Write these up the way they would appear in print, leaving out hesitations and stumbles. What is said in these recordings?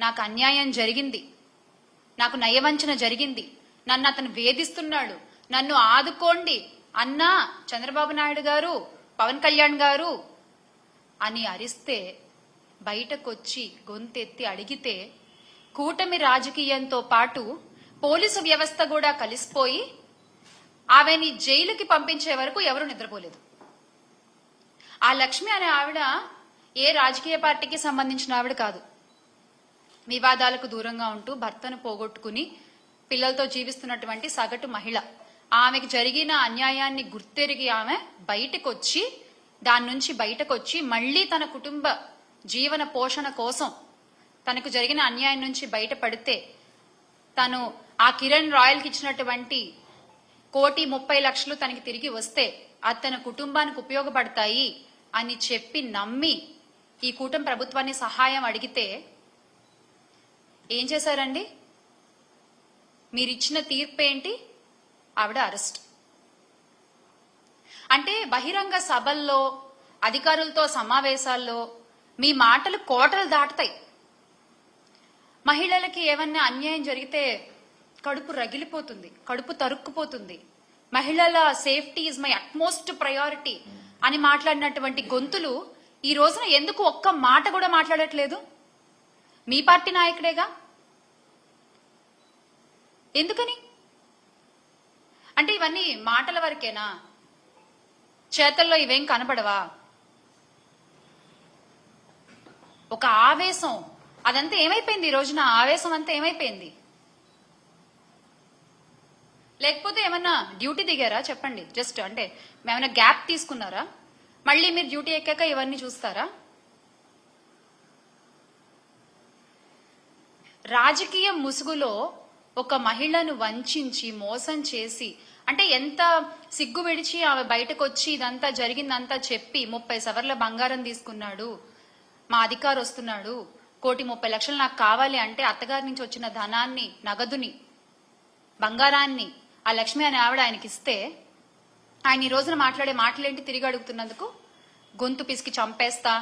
నాకు అన్యాయం జరిగింది, నాకు నయవంచన జరిగింది, నన్ను అతను వేధిస్తున్నాడు, నన్ను ఆదుకోండి అన్నా చంద్రబాబు నాయుడు గారు, పవన్ కళ్యాణ్ గారు అని అరిస్తే, బయటకొచ్చి గొంతెత్తి అడిగితే కూటమి రాజకీయంతో పాటు పోలీసు వ్యవస్థ కూడా కలిసిపోయి ఆమెని జైలుకి పంపించే వరకు ఎవరు నిద్రపోలేదు. ఆ లక్ష్మి అనే ఆవిడ ఏ రాజకీయ పార్టీకి సంబంధించిన ఆవిడ కాదు. వివాదాలకు దూరంగా ఉంటూ భర్తను పోగొట్టుకుని పిల్లలతో జీవిస్తున్నటువంటి సగటు మహిళ. ఆమెకు జరిగిన అన్యాయాన్ని గుర్తెరిగి ఆమె బయటకొచ్చి, దాని నుంచి బయటకొచ్చి మళ్లీ తన కుటుంబ జీవన పోషణ కోసం తనకు జరిగిన అన్యాయం నుంచి బయటపడితే, తను ఆ కిరణ్ రాయల్కి ఇచ్చినటువంటి 1,30,00,000 తనకి తిరిగి వస్తే అది తన కుటుంబానికి ఉపయోగపడతాయి అని చెప్పి నమ్మి ఈ కూటమి ప్రభుత్వాన్ని సహాయం అడిగితే ఏం చేశారండి? మీరిచ్చిన తీర్పు ఏంటి? ఆవిడ అరెస్ట్. అంటే బహిరంగ సభల్లో, అధికారులతో సమావేశాల్లో మీ మాటలు కోటలు దాటుతాయి. మహిళలకి ఏమన్నా అన్యాయం జరిగితే కడుపు రగిలిపోతుంది, కడుపు తరుక్కుపోతుంది. మహిళల safety is my utmost priority అని మాట్లాడినటువంటి గొంతులు ఈ రోజున ఎందుకు ఒక్క మాట కూడా మాట్లాడట్లేదు? మీ పార్టీ నాయకుడేగా. ఎందుకని? అంటే ఇవన్నీ మాటల వరకేనా? చేతల్లో ఇవేం కనపడవా? ఒక ఆవేశం, అదంతా ఏమైపోయింది? ఈ రోజున ఆవేశం అంతా ఏమైపోయింది? లేకపోతే ఏమన్నా డ్యూటీ దిగారా? చెప్పండి. జస్ట్ అంటే ఏమైనా గ్యాప్ తీసుకున్నారా? మళ్ళీ మీరు డ్యూటీ ఎక్కాక ఇవన్నీ చూస్తారా? రాజకీయ ముసుగులో ఒక మహిళను వంచి మోసం చేసి, అంటే ఎంత సిగ్గు విడిచి ఆమె బయటకు వచ్చి ఇదంతా జరిగిందంతా చెప్పి 30 సవర్ల బంగారం తీసుకున్నాడు, మా అధికారు వస్తున్నాడు, 1,30,00,000 నాకు కావాలి అంటే అత్తగారి నుంచి వచ్చిన ధనాన్ని, నగదుని, బంగారాన్ని ఆ లక్ష్మి అనే ఆవిడ ఆయనకి ఇస్తే, ఆయన ఈ రోజున మాట్లాడే మాటలేంటి? తిరిగి అడుగుతున్నందుకు గొంతు పిసికి చంపేస్తా,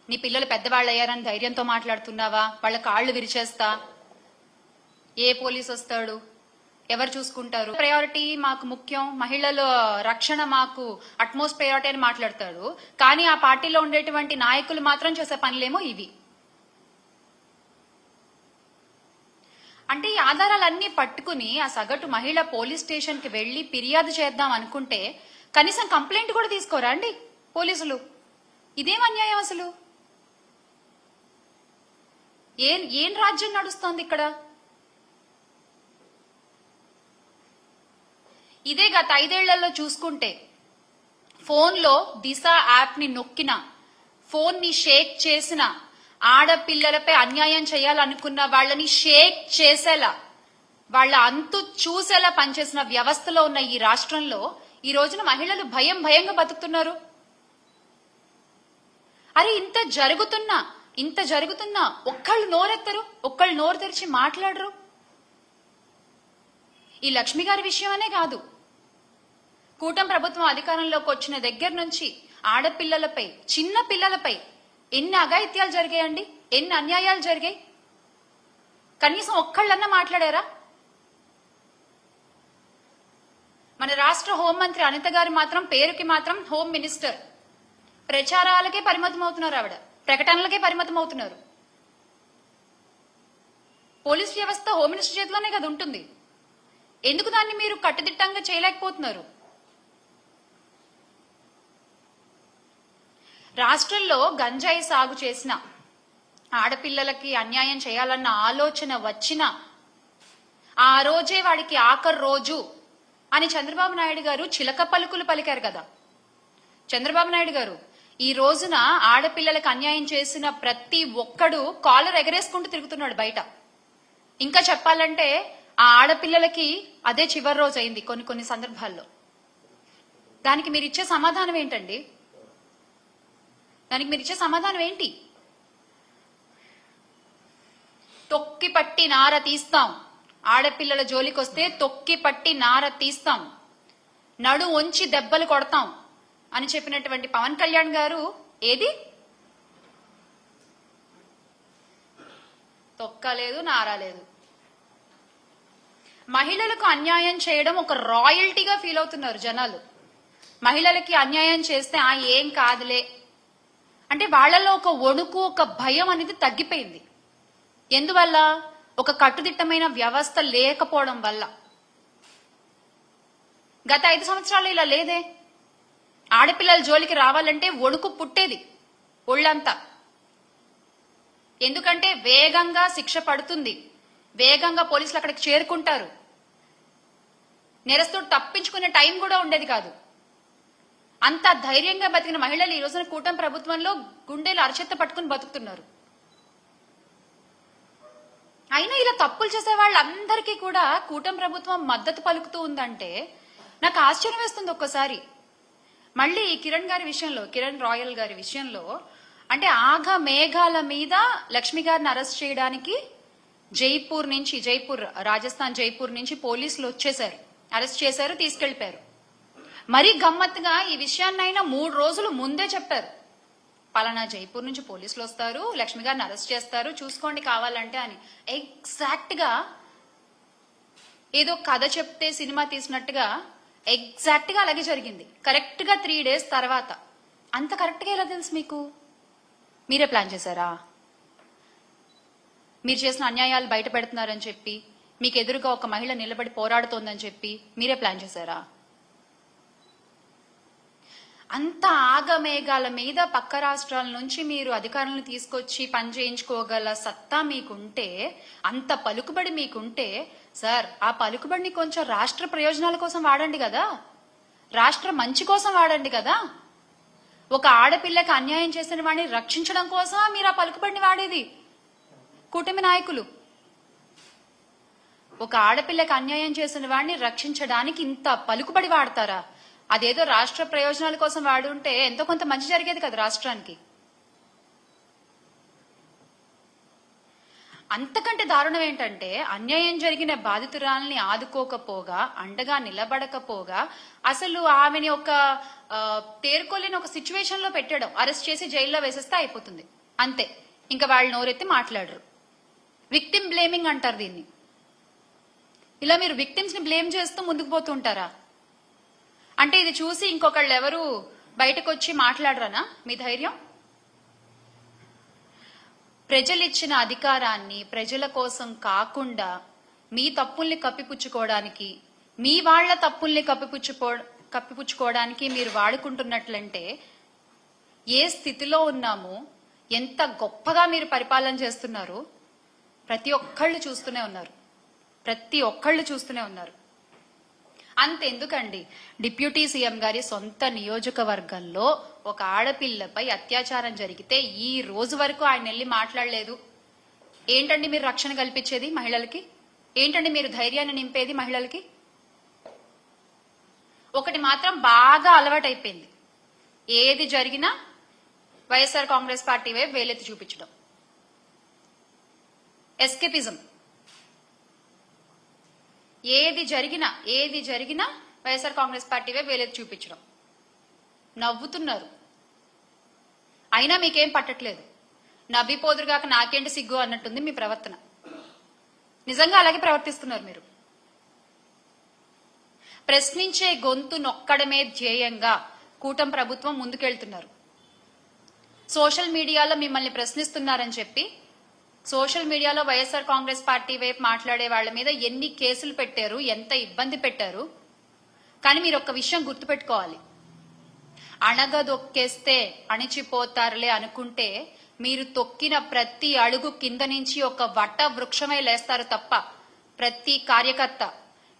నీ పిల్లలు పెద్దవాళ్ళు అయ్యారని ధైర్యంతో మాట్లాడుతున్నావా, వాళ్ళ కాళ్ళు విరిచేస్తా, ఏ పోలీస్ వస్తాడు, ఎవరు చూసుకుంటారు, ప్రయారిటీ మాకు ముఖ్యం, మహిళల రక్షణ మాకు అట్మోస్ట్ ప్రయారిటీ అని మాట్లాడతాడు. కానీ ఆ పార్టీలో ఉండేటువంటి నాయకులు మాత్రం చేసే పనులేమో ఇవి. అంటే ఈ ఆధారాలన్నీ పట్టుకుని ఆ సగటు మహిళ పోలీస్ స్టేషన్ కి వెళ్లి ఫిర్యాదు చేద్దాం అనుకుంటే కనీసం కంప్లైంట్ కూడా తీసుకోరా అండి పోలీసులు? ఇదేం అన్యాయం అసలు? ఏం రాజ్యం నడుస్తోంది ఇక్కడ? ఇదే గత 5 ఏళ్లలో చూసుకుంటే ఫోన్లో దిశ యాప్ ని నొక్కిన, ఫోన్ ని షేక్ చేసిన, ఆడపిల్లలపై అన్యాయం చేయాలనుకున్న వాళ్ళని షేక్ చేసేలా, వాళ్ళ అంతు చూసేలా పనిచేసిన వ్యవస్థలో ఉన్న ఈ రాష్ట్రంలో ఈ రోజున మహిళలు భయంగా బతుకుతున్నారు. అరే ఇంత జరుగుతున్నా ఒక్కళ్ళు నోరెత్తరు, ఒక్కళ్ళు నోరు తెరిచి మాట్లాడరు. ఈ లక్ష్మి గారి విషయమనే కాదు, కూటమి ప్రభుత్వం అధికారంలోకి వచ్చిన దగ్గర నుంచి ఆడపిల్లలపై, చిన్న పిల్లలపై ఎన్ని అఘాయిత్యాలు జరిగాయండి, ఎన్ని అన్యాయాలు జరిగాయి? కనీసం ఒక్కళ్ళన్నా మాట్లాడారా? మన రాష్ట్ర హోంమంత్రి అనిత గారు మాత్రం పేరుకి మాత్రం హోమ్ మినిస్టర్, ప్రచారాలకే పరిమితం అవుతున్నారు, ఆవిడ ప్రకటనలకే పరిమితం అవుతున్నారు. పోలీస్ వ్యవస్థ హోమ్ మినిస్టర్ చేతిలోనే కదా ఉంటుంది. ఎందుకు దాన్ని మీరు కట్టుదిట్టంగా చేయలేకపోతున్నారు? రాష్ట్రంలో గంజాయి సాగు చేసిన, ఆడపిల్లలకి అన్యాయం చేయాలన్న ఆలోచన వచ్చిన ఆ రోజే వాడికి ఆఖరి రోజు అని చంద్రబాబు నాయుడు గారు చిలక పలుకులు పలికారు కదా. చంద్రబాబు నాయుడు గారు ఈ రోజున ఆడపిల్లలకు అన్యాయం చేసిన ప్రతి ఒక్కడు కాలర్ ఎగరేసుకుంటూ తిరుగుతున్నాడు బయట. ఇంకా చెప్పాలంటే ఆ ఆడపిల్లలకి అదే చివరి రోజు అయింది కొన్ని సందర్భాల్లో. దానికి మీరు ఇచ్చే సమాధానం ఏంటండి? దానికి మీరు ఇచ్చే సమాధానం ఏంటి? తొక్కి పట్టి నార తీస్తాం, ఆడపిల్లల జోలికి వస్తే తొక్కి పట్టి నార తీస్తాం, నడు వంచి దెబ్బలు కొడతాం అని చెప్పినటువంటి పవన్ కళ్యాణ్ గారు ఏది తొక్కలేదు, నారాలేదు. మహిళలకు అన్యాయం చేయడం ఒక రాయల్టీగా ఫీల్ అవుతున్నారు జనాలు. మహిళలకి అన్యాయం చేస్తే ఏం కాదులే అంటే వాళ్ళలో ఒక వణుకు, ఒక భయం అనేది తగ్గిపోయింది. ఎందువల్ల? ఒక కట్టుదిట్టమైన వ్యవస్థ లేకపోవడం వల్ల. గత 5 సంవత్సరాలు ఇలా లేదే. ఆడపిల్లల జోలికి రావాలంటే వణుకు పుట్టేది ఒళ్ళంతా. ఎందుకంటే వేగంగా శిక్ష పడుతుంది, వేగంగా పోలీసులు అక్కడికి చేరుకుంటారు, నేరస్తుడు తప్పించుకునే టైం కూడా ఉండేది కాదు. అంత ధైర్యంగా బతికిన మహిళలు ఈ రోజున కూటమి ప్రభుత్వంలో గుండెలు అరచెత్త పట్టుకుని బతుకుతున్నారు. అయినా ఇలా తప్పులు చేసే వాళ్ళందరికీ కూడా కూటమి ప్రభుత్వం మద్దతు పలుకుతూ ఉందంటే నాకు ఆశ్చర్యం వేస్తుంది ఒక్కసారి. మళ్ళీ కిరణ్ గారి విషయంలో, కిరణ్ రాయల్ గారి విషయంలో అంటే ఆగ మేఘాల మీద లక్ష్మి గారిని అరెస్ట్ చేయడానికి జైపూర్ రాజస్థాన్ జైపూర్ నుంచి పోలీసులు వచ్చేశారు, అరెస్ట్ చేశారు, తీసుకెళ్లిపోయారు. మరీ గమ్మత్తుగా ఈ విషయాన్నైనా 3 రోజులు ముందే చెప్పారు. పలానా జైపూర్ నుంచి పోలీసులు వస్తారు, లక్ష్మి గారిని అరెస్ట్ చేస్తారు, చూసుకోండి కావాలంటే అని. ఎగ్జాక్ట్ గా ఏదో కథ చెప్తే సినిమా తీసినట్టుగా ఎగ్జాక్ట్ గా అలాగే జరిగింది. కరెక్ట్ గా 3 days తర్వాత. అంత కరెక్ట్ గా ఎలా తెలుసు మీకు? మీరే ప్లాన్ చేశారా? మీరు చేసిన అన్యాయాలు బయట పెడుతున్నారని చెప్పి, మీకు ఎదురుగా ఒక మహిళ నిలబడి పోరాడుతోందని చెప్పి మీరే ప్లాన్ చేశారా? అంత ఆగమేఘాల మీద పక్క రాష్ట్రాల నుంచి మీరు అధికారులను తీసుకొచ్చి పని చేయించుకోగల సత్తా మీకుంటే, అంత పలుకుబడి మీకుంటే, సార్ ఆ పలుకుబడిని కొంచెం రాష్ట్ర ప్రయోజనాల కోసం వాడండి కదా, రాష్ట్ర మంచి కోసం వాడండి కదా. ఒక ఆడపిల్లకి అన్యాయం చేసిన వాడిని రక్షించడం కోసం మీరు ఆ పలుకుబడిని వాడేది కూటమి నాయకులు. ఒక ఆడపిల్లకి అన్యాయం చేసిన వాడిని రక్షించడానికి ఇంత పలుకుబడి వాడతారా? అదేదో రాష్ట్ర ప్రయోజనాల కోసం వాడుంటే ఎంతో కొంత మంచి జరిగేది కదా రాష్ట్రానికి. అంతకంటే దారుణం ఏంటంటే అన్యాయం జరిగిన బాధితురాల్ని ఆదుకోకపోగా, అండగా నిలబడకపోగా, అసలు ఆమెని ఒక తేరుకోలేని ఒక సిచ్యువేషన్ లో పెట్టడం, అరెస్ట్ చేసి జైల్లో వేసేస్తే అయిపోతుంది అంతే. ఇంకా వాళ్ళు నోరెత్తి మాట్లాడరు. విక్టిమ్ బ్లేమింగ్ అంటారు దీన్ని. ఇలా మీరు విక్టిమ్స్ ని బ్లేమ్ చేస్తూ ముందుకు పోతుంటారా? అంటే ఇది చూసి ఇంకొకళ్ళు ఎవరు బయటకు వచ్చి మాట్లాడరనా మీ ధైర్యం? ప్రజలిచ్చిన అధికారాన్ని ప్రజల కోసం కాకుండా మీ తప్పుల్ని కప్పిపుచ్చుకోవడానికి, మీ వాళ్ల తప్పుల్ని కప్పిపుచ్చుకోవడానికి మీరు వాడుకుంటున్నట్లంటే ఏ స్థితిలో ఉన్నామో, ఎంత గొప్పగా మీరు పరిపాలన చేస్తున్నారు ప్రతి ఒక్కళ్ళు చూస్తూనే ఉన్నారు. అంతెందుకండి, డిప్యూటీ సీఎం గారి సొంత నియోజకవర్గంలో ఒక ఆడపిల్లపై అత్యాచారం జరిగితే ఈ రోజు వరకు ఆయన వెళ్ళి మాట్లాడలేదు. ఏంటండి మీరు రక్షణ కల్పించేది మహిళలకి? ఏంటండి మీరు ధైర్యాన్ని నింపేది మహిళలకి? ఒకటి మాత్రం బాగా అలవాటైపోయింది, ఏది జరిగినా వైఎస్ఆర్ కాంగ్రెస్ పార్టీ వైపు వేలెత్తి చూపించడం, ఎస్కేపిజం. ఏది జరిగినా వైఎస్ఆర్ కాంగ్రెస్ పార్టీ వైపు వేలెత్తి చూపించడం. నవ్వుతున్నారు, అయినా మీకేం పట్టట్లేదు. నవ్విపోదురుగాక నాకేంటి సిగ్గు అన్నట్టుంది మీ ప్రవర్తన. నిజంగా అలాగే ప్రవర్తిస్తున్నారు మీరు. ప్రశ్నించే గొంతు నొక్కడమే ధ్యేయంగా కూటమి ప్రభుత్వం ముందుకెళ్తున్నారు. సోషల్ మీడియాలో మిమ్మల్ని ప్రశ్నిస్తున్నారని చెప్పి సోషల్ మీడియాలో వైఎస్ఆర్ కాంగ్రెస్ పార్టీ వైపు మాట్లాడే వాళ్ల మీద ఎన్ని కేసులు పెట్టారు, ఎంత ఇబ్బంది పెట్టారు. కానీ మీరు ఒక్క విషయం గుర్తుపెట్టుకోవాలి, అణగదొక్కేస్తే అణిచిపోతారులే అనుకుంటే మీరు తొక్కిన ప్రతి అడుగు కింద నుంచి ఒక వట వృక్షమై లేస్తారు తప్ప ప్రతి కార్యకర్త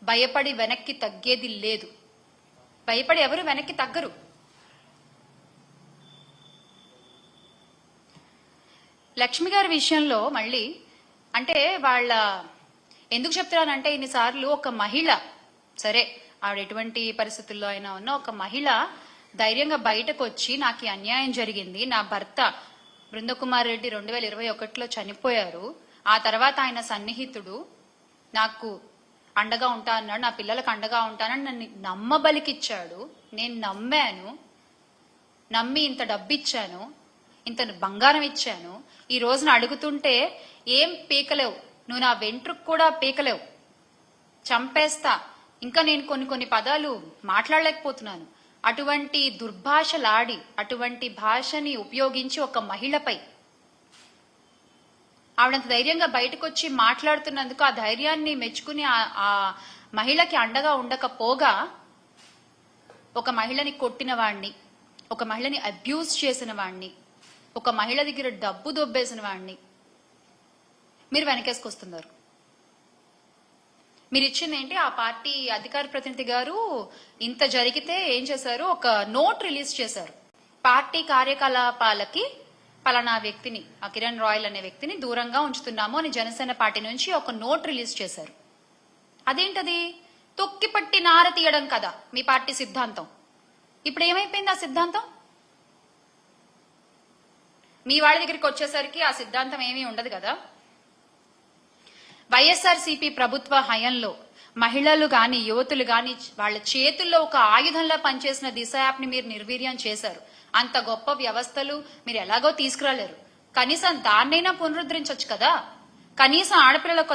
భయపడి వెనక్కి తగ్గేది లేదు. భయపడి ఎవరు వెనక్కి తగ్గరు. లక్ష్మి గారి విషయంలో మళ్ళీ అంటే వాళ్ళ ఎందుకు చెప్తున్నానంటే, ఇన్నిసార్లు ఒక మహిళ, సరే ఆవిడ ఎటువంటి పరిస్థితుల్లో అయినా ఉన్న ఒక మహిళ ధైర్యంగా బయటకు వచ్చి నాకు అన్యాయం జరిగింది, నా భర్త బృందకుమార్ రెడ్డి 2021లో చనిపోయారు, ఆ తర్వాత ఆయన సన్నిహితుడు నాకు అండగా ఉంటా అన్నాడు, నా పిల్లలకు అండగా ఉంటానని నన్ను నమ్మబలికిచ్చాడు, నేను నమ్మి ఇంత డబ్బు ఇచ్చాను, ఇంత బంగారం ఇచ్చాను, ఈ రోజున అడుగుతుంటే ఏం పీకలేవు, నువ్వు నా వెంట్రుకు కూడా పీకలేవు, చంపేస్తా, ఇంకా నేను కొన్ని పదాలు మాట్లాడలేకపోతున్నాను. అటువంటి దుర్భాషలాడి, అటువంటి భాషని ఉపయోగించి ఒక మహిళపై ఆవిడంత ధైర్యంగా బయటకు వచ్చి మాట్లాడుతున్నందుకు ఆ ధైర్యాన్ని మెచ్చుకుని ఆ మహిళకి అండగా ఉండకపోగా ఒక మహిళని కొట్టిన వాణ్ణి, ఒక మహిళని అబ్యూజ్ చేసిన వాణ్ణి, ఒక మహిళ దగ్గర డబ్బు దొబ్బేసిన వాణ్ణి మీరు వెనకేసుకొస్తున్నారు. మీరు ఇచ్చింది ఏంటి? ఆ పార్టీ అధికార ప్రతినిధి గారు ఇంత జరిగితే ఏం చేశారు? ఒక నోట్ రిలీజ్ చేశారు. పార్టీ కార్యకలాపాలకి పలానా వ్యక్తిని, ఆ కిరణ్ రాయల్ అనే వ్యక్తిని దూరంగా ఉంచుతున్నాము అని జనసేన పార్టీ నుంచి ఒక నోట్ రిలీజ్ చేశారు. అదేంటది? తొక్కిపట్టి నార తీయడం కదా మీ పార్టీ సిద్ధాంతం. ఇప్పుడు ఏమైపోయింది ఆ సిద్ధాంతం? మీ వాళ్ళ దగ్గరికి వచ్చేసరికి ఆ సిద్ధాంతం ఏమీ ఉండదు కదా. వైఎస్ఆర్సీపీ ప్రభుత్వ హయంలో మహిళలు గాని, యువతులు గాని వాళ్ళ చేతుల్లో ఒక ఆయుధంలా పనిచేసిన దిశ యాప్ ని మీరు నిర్వీర్యం చేశారు. అంత గొప్ప వ్యవస్థలు మీరు ఎలాగో తీసుకురాలేరు. కనీసం దాన్నైనా పునరుద్ధరించవచ్చు కదా. కనీసం ఆడపిల్లలకు